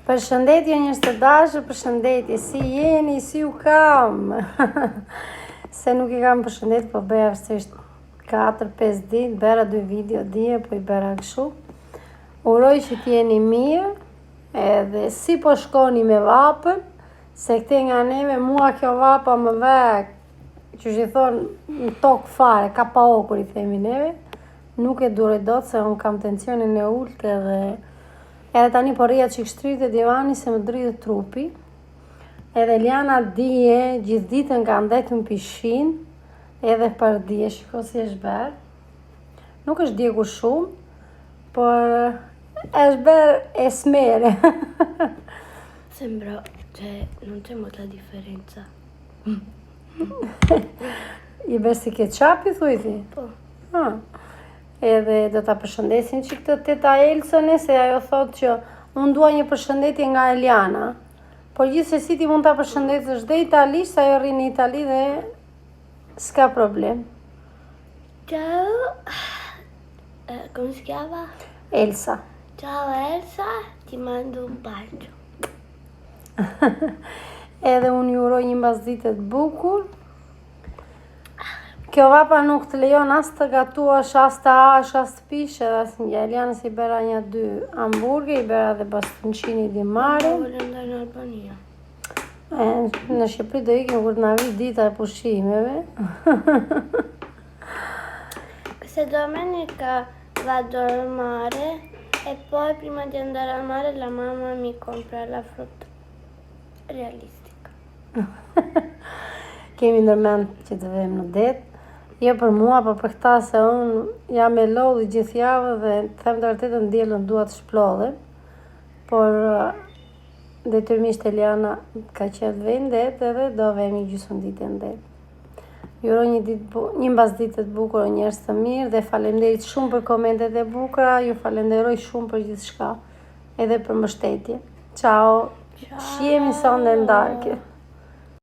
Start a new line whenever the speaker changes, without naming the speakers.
Përshëndetje njerëz të dashur, përshëndetje, si jeni, si u kam? Se nuk I kam përshëndet, po bëja vështisht 4-5 ditë, bëra 2 video dje, po I bëra kështu. Uroj që t'jeni mirë, edhe si po shkoni me vapën, se këte nga neve, mua kjo vapa më vek, që që thonë, në tokë fare, ka pa okur I themi neve, nuk e dure do të se unë kam tensionin e ultë edhe tani po rria që kështryt e divani se më dridhë trupi. Edhe Liana dije, gjithë ditën ka ndetë në pishin, edhe për dije, shiko si është berë. Nuk është djegur shumë, por është berë e smere.
Sembra, cioè, non c'è molta differenza.
I bërë si ketchupi, thuj ti?
Po.
Edhe do ta përshëndesim që këtë teta Elsën, se ajo thotë që unë dua një përshëndetje nga Eliana. Por gjithsesi ti mund ta përshëndetësh dhe italisht, ajo rri në Itali dhe s'ka problem.
Ciao, come si chiama?
Elsa.
Ciao Elsa, ti mando un bacio.
Edhe unë ju uroj një mbasdite të bukur. Kjo vapa nuk të lejon as të gatuash, as të hash, as të pish, edhe as një Eliana si bëra 2 hamburger, I bëra dhe bastoncini di mare.
Voglio andare in Albania.
Në Shqipëri do ikim kur t'na vi dita e pushimeve.
Questa domenica vado al mare e poi prima di andare al mare la mamma mi compra la frutta realistica.
Kemi ndërmend që të vëmë në det. Jo për mua, por për këta se unë jam e lodhi gjithë javë dhe të them të vërtetën diellën dua të shplodhe. Por detyrimisht Eliana ka qenë vendet edhe do vemi gjysmë ditë në det. Ju uroj një mbasditë të bukur, njerëz të mirë dhe faleminderit shumë për komentet e bukura, ju falenderoj shumë për gjithçka, edhe për mbështetje. Ciao. Shihemi sonde ndarke.